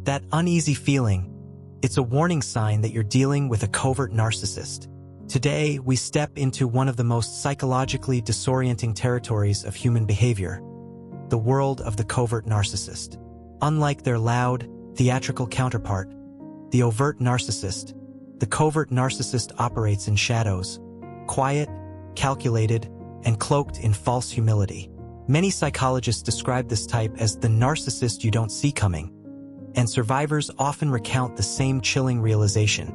That uneasy feeling, it's a warning sign that you're dealing with a covert narcissist. Today, we step into one of the most psychologically disorienting territories of human behavior, the world of the covert narcissist. Unlike their loud, theatrical counterpart, the overt narcissist, the covert narcissist operates in shadows, quiet, calculated, and cloaked in false humility. Many psychologists describe this type as the narcissist you don't see coming, and survivors often recount the same chilling realization.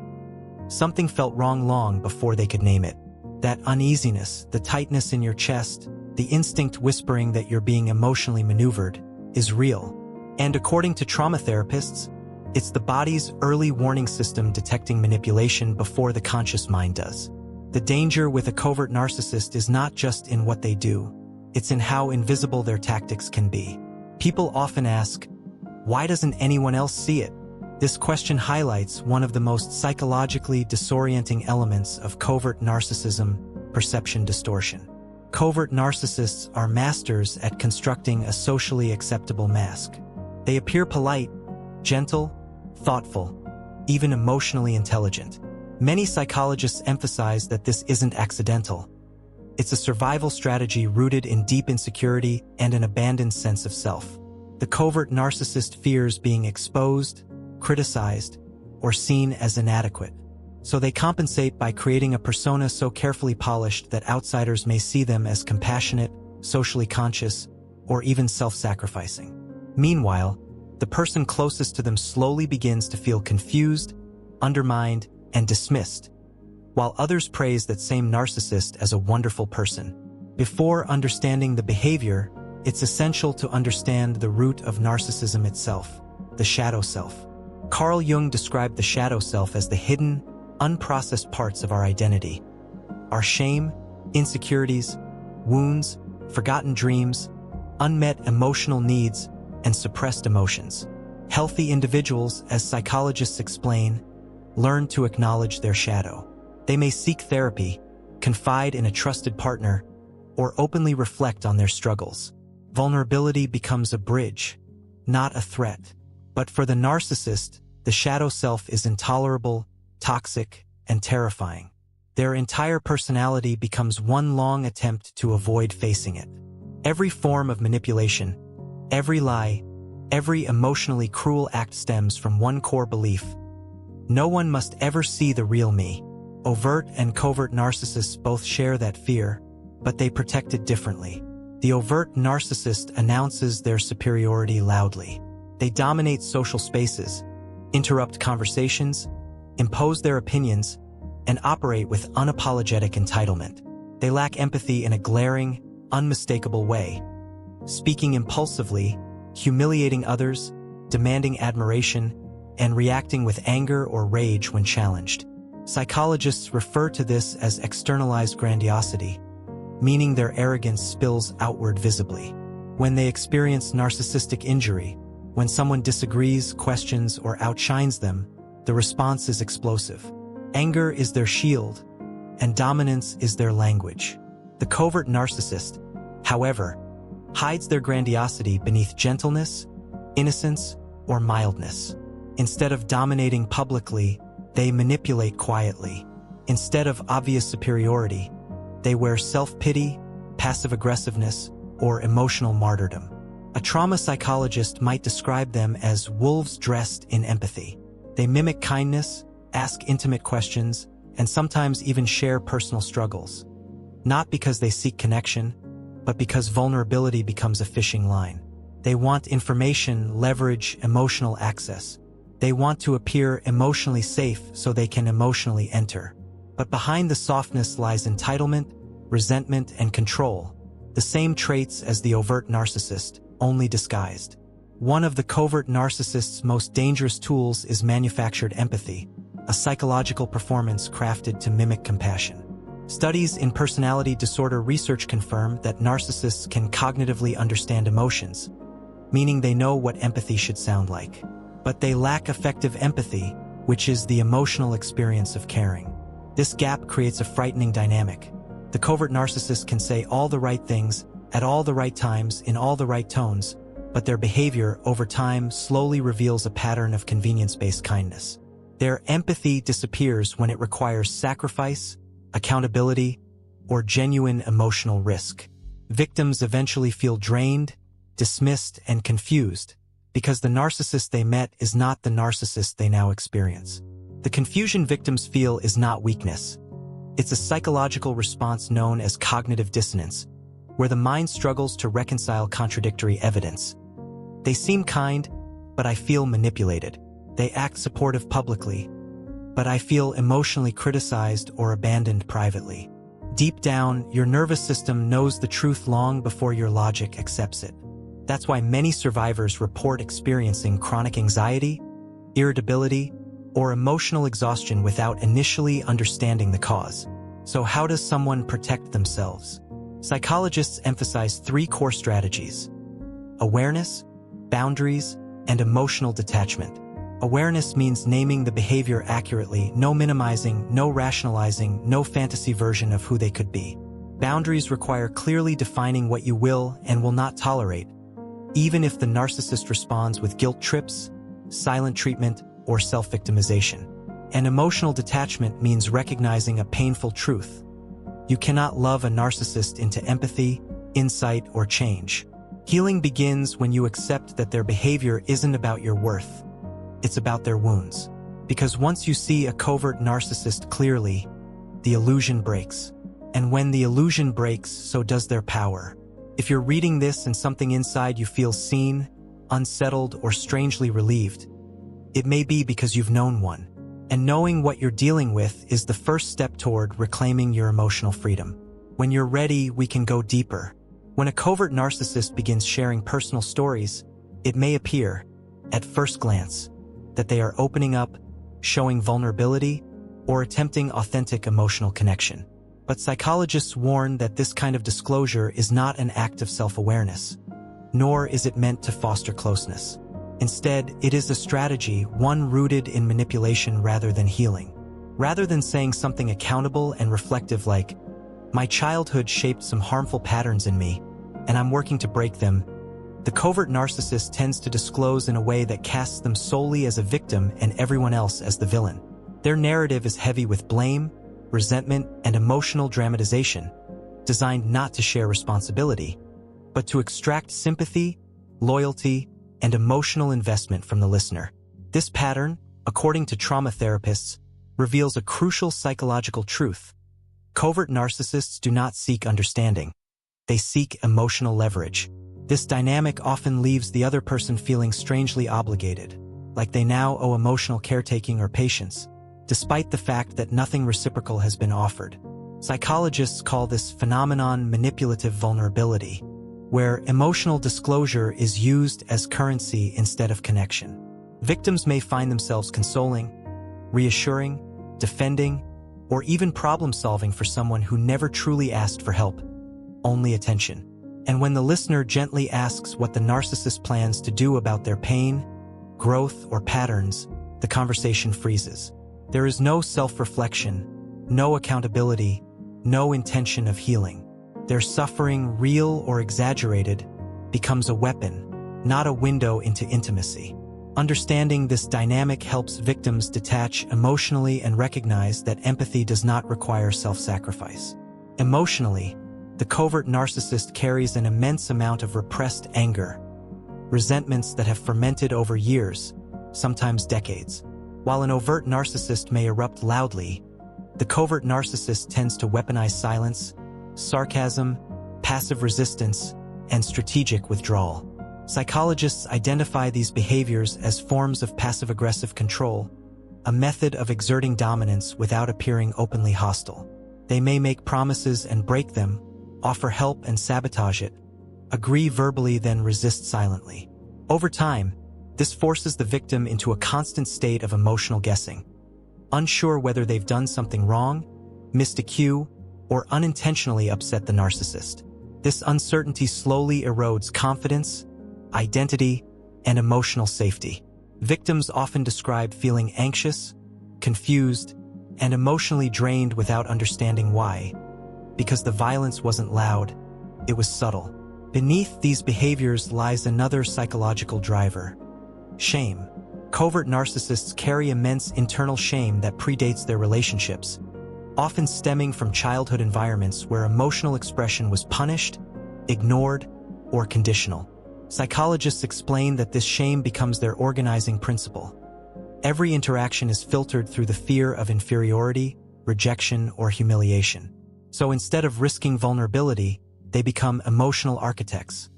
Something felt wrong long before they could name it. That uneasiness, the tightness in your chest, the instinct whispering that you're being emotionally maneuvered, is real. And according to trauma therapists, it's the body's early warning system detecting manipulation before the conscious mind does. The danger with a covert narcissist is not just in what they do, it's in how invisible their tactics can be. People often ask, why doesn't anyone else see it? This question highlights one of the most psychologically disorienting elements of covert narcissism: perception distortion. Covert narcissists are masters at constructing a socially acceptable mask. They appear polite, gentle, thoughtful, even emotionally intelligent. Many psychologists emphasize that this isn't accidental. It's a survival strategy rooted in deep insecurity and an abandoned sense of self. The covert narcissist fears being exposed, criticized, or seen as inadequate. So they compensate by creating a persona so carefully polished that outsiders may see them as compassionate, socially conscious, or even self-sacrificing. Meanwhile, the person closest to them slowly begins to feel confused, undermined, and dismissed, while others praise that same narcissist as a wonderful person. Before understanding the behavior, it's essential to understand the root of narcissism itself, the shadow self. Carl Jung described the shadow self as the hidden, unprocessed parts of our identity. Our shame, insecurities, wounds, forgotten dreams, unmet emotional needs, and suppressed emotions. Healthy individuals, as psychologists explain, learn to acknowledge their shadow. They may seek therapy, confide in a trusted partner, or openly reflect on their struggles. Vulnerability becomes a bridge, not a threat. But for the narcissist, the shadow self is intolerable, toxic, and terrifying. Their entire personality becomes one long attempt to avoid facing it. Every form of manipulation, every lie, every emotionally cruel act stems from one core belief: no one must ever see the real me. Overt and covert narcissists both share that fear, but they protect it differently. The overt narcissist announces their superiority loudly. They dominate social spaces, interrupt conversations, impose their opinions, and operate with unapologetic entitlement. They lack empathy in a glaring, unmistakable way, speaking impulsively, humiliating others, demanding admiration, and reacting with anger or rage when challenged. Psychologists refer to this as externalized grandiosity, meaning their arrogance spills outward visibly. When they experience narcissistic injury, when someone disagrees, questions, or outshines them, the response is explosive. Anger is their shield, and dominance is their language. The covert narcissist, however, hides their grandiosity beneath gentleness, innocence, or mildness. Instead of dominating publicly, they manipulate quietly. Instead of obvious superiority, they wear self-pity, passive-aggressiveness, or emotional martyrdom. A trauma psychologist might describe them as wolves dressed in empathy. They mimic kindness, ask intimate questions, and sometimes even share personal struggles. Not because they seek connection, but because vulnerability becomes a fishing line. They want information, leverage, emotional access. They want to appear emotionally safe so they can emotionally enter. But behind the softness lies entitlement, resentment, and control, the same traits as the overt narcissist, only disguised. One of the covert narcissist's most dangerous tools is manufactured empathy, a psychological performance crafted to mimic compassion. Studies in personality disorder research confirm that narcissists can cognitively understand emotions, meaning they know what empathy should sound like. But they lack effective empathy, which is the emotional experience of caring. This gap creates a frightening dynamic. The covert narcissist can say all the right things, at all the right times, in all the right tones, but their behavior over time slowly reveals a pattern of convenience-based kindness. Their empathy disappears when it requires sacrifice, accountability, or genuine emotional risk. Victims eventually feel drained, dismissed, and confused because the narcissist they met is not the narcissist they now experience. The confusion victims feel is not weakness. It's a psychological response known as cognitive dissonance, where the mind struggles to reconcile contradictory evidence. They seem kind, but I feel manipulated. They act supportive publicly, but I feel emotionally criticized or abandoned privately. Deep down, your nervous system knows the truth long before your logic accepts it. That's why many survivors report experiencing chronic anxiety, irritability, or emotional exhaustion without initially understanding the cause. So how does someone protect themselves? Psychologists emphasize 3 core strategies: awareness, boundaries, and emotional detachment. Awareness means naming the behavior accurately, no minimizing, no rationalizing, no fantasy version of who they could be. Boundaries require clearly defining what you will and will not tolerate, even if the narcissist responds with guilt trips, silent treatment, or self-victimization. And emotional detachment means recognizing a painful truth. You cannot love a narcissist into empathy, insight, or change. Healing begins when you accept that their behavior isn't about your worth. It's about their wounds. Because once you see a covert narcissist clearly, the illusion breaks. And when the illusion breaks, so does their power. If you're reading this and something inside you feels seen, unsettled, or strangely relieved, it may be because you've known one. And knowing what you're dealing with is the first step toward reclaiming your emotional freedom. When you're ready, we can go deeper. When a covert narcissist begins sharing personal stories, it may appear, at first glance, that they are opening up, showing vulnerability, or attempting authentic emotional connection. But psychologists warn that this kind of disclosure is not an act of self-awareness, nor is it meant to foster closeness. Instead, it is a strategy, one rooted in manipulation rather than healing. Rather than saying something accountable and reflective like, "My childhood shaped some harmful patterns in me, and I'm working to break them," the covert narcissist tends to disclose in a way that casts them solely as a victim and everyone else as the villain. Their narrative is heavy with blame, resentment, and emotional dramatization, designed not to share responsibility, but to extract sympathy, loyalty, and emotional investment from the listener. This pattern, according to trauma therapists, reveals a crucial psychological truth. Covert narcissists do not seek understanding. They seek emotional leverage. This dynamic often leaves the other person feeling strangely obligated, like they now owe emotional caretaking or patience, despite the fact that nothing reciprocal has been offered. Psychologists call this phenomenon manipulative vulnerability, where emotional disclosure is used as currency instead of connection. Victims may find themselves consoling, reassuring, defending, or even problem-solving for someone who never truly asked for help, only attention. And when the listener gently asks what the narcissist plans to do about their pain, growth, or patterns, the conversation freezes. There is no self-reflection, no accountability, no intention of healing. Their suffering, real or exaggerated, becomes a weapon, not a window into intimacy. Understanding this dynamic helps victims detach emotionally and recognize that empathy does not require self-sacrifice. Emotionally, the covert narcissist carries an immense amount of repressed anger, resentments that have fermented over years, sometimes decades. While an overt narcissist may erupt loudly, the covert narcissist tends to weaponize silence, sarcasm, passive resistance, and strategic withdrawal. Psychologists identify these behaviors as forms of passive-aggressive control, a method of exerting dominance without appearing openly hostile. They may make promises and break them, offer help and sabotage it, agree verbally then resist silently. Over time, this forces the victim into a constant state of emotional guessing, unsure whether they've done something wrong, missed a cue, or unintentionally upset the narcissist. This uncertainty slowly erodes confidence, identity, and emotional safety. Victims often describe feeling anxious, confused, and emotionally drained without understanding why. Because the violence wasn't loud, it was subtle. Beneath these behaviors lies another psychological driver: shame. Covert narcissists carry immense internal shame that predates their relationships, often stemming from childhood environments where emotional expression was punished, ignored, or conditional. Psychologists explain that this shame becomes their organizing principle. Every interaction is filtered through the fear of inferiority, rejection, or humiliation. So instead of risking vulnerability, they become emotional architects,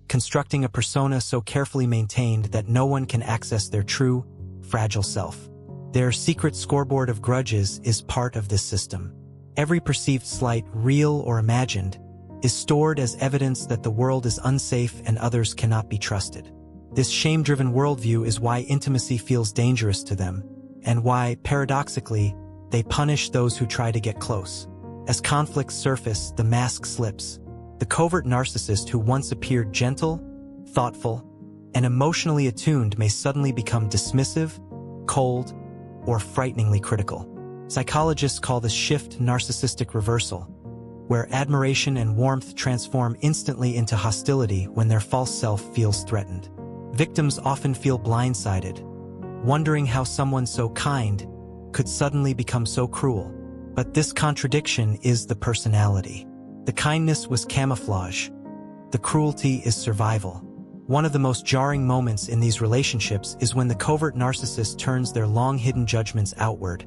constructing a persona so carefully maintained that no one can access their true, fragile self. Their secret scoreboard of grudges is part of this system. Every perceived slight, real or imagined, is stored as evidence that the world is unsafe and others cannot be trusted. This shame-driven worldview is why intimacy feels dangerous to them, and why, paradoxically, they punish those who try to get close. As conflicts surface, the mask slips. The covert narcissist who once appeared gentle, thoughtful, and emotionally attuned may suddenly become dismissive, cold, or frighteningly critical. Psychologists call this shift narcissistic reversal, where admiration and warmth transform instantly into hostility when their false self feels threatened. Victims often feel blindsided, wondering how someone so kind could suddenly become so cruel. But this contradiction is the personality. The kindness was camouflage. The cruelty is survival. One of the most jarring moments in these relationships is when the covert narcissist turns their long-hidden judgments outward,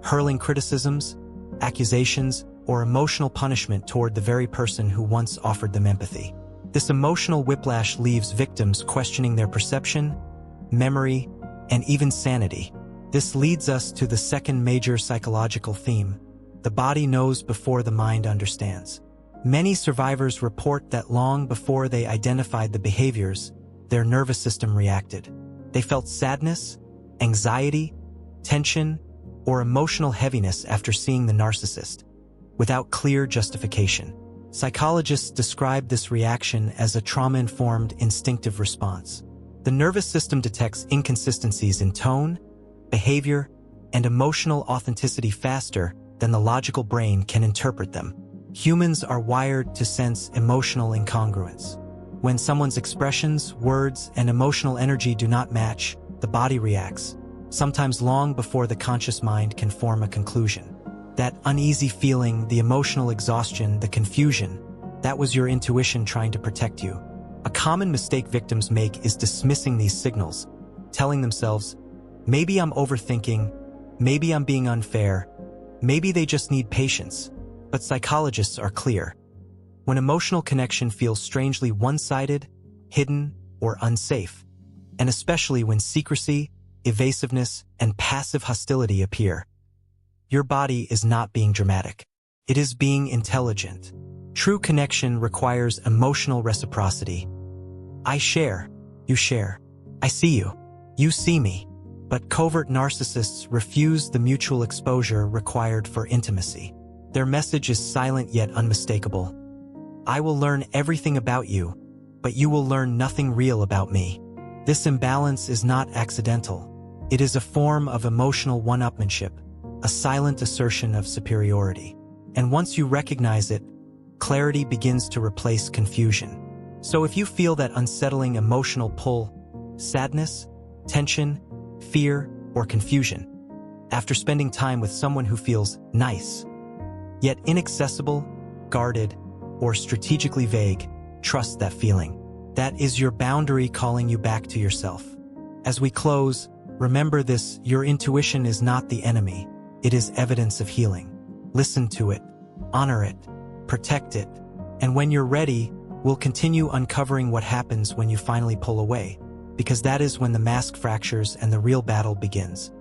hurling criticisms, accusations, or emotional punishment toward the very person who once offered them empathy. This emotional whiplash leaves victims questioning their perception, memory, and even sanity. This leads us to the second major psychological theme: the body knows before the mind understands. Many survivors report that long before they identified the behaviors, their nervous system reacted. They felt sadness, anxiety, tension, or emotional heaviness after seeing the narcissist, without clear justification. Psychologists describe this reaction as a trauma-informed instinctive response. The nervous system detects inconsistencies in tone, behavior, and emotional authenticity faster than the logical brain can interpret them. Humans are wired to sense emotional incongruence. When someone's expressions, words, and emotional energy do not match, the body reacts, sometimes long before the conscious mind can form a conclusion. That uneasy feeling, the emotional exhaustion, the confusion, that was your intuition trying to protect you. A common mistake victims make is dismissing these signals, telling themselves, maybe I'm overthinking, maybe I'm being unfair, maybe they just need patience. But psychologists are clear. When emotional connection feels strangely one-sided, hidden, or unsafe, and especially when secrecy, evasiveness, and passive hostility appear, your body is not being dramatic. It is being intelligent. True connection requires emotional reciprocity. I share, you share. I see you, you see me. But covert narcissists refuse the mutual exposure required for intimacy. Their message is silent yet unmistakable. I will learn everything about you, but you will learn nothing real about me. This imbalance is not accidental. It is a form of emotional one-upmanship, a silent assertion of superiority. And once you recognize it, clarity begins to replace confusion. So if you feel that unsettling emotional pull, sadness, tension, fear, or confusion, after spending time with someone who feels nice, yet inaccessible, guarded, or strategically vague, trust that feeling. That is your boundary calling you back to yourself. As we close, remember this: your intuition is not the enemy. It is evidence of healing. Listen to it, honor it, protect it, and when you're ready, we'll continue uncovering what happens when you finally pull away, because that is when the mask fractures and the real battle begins.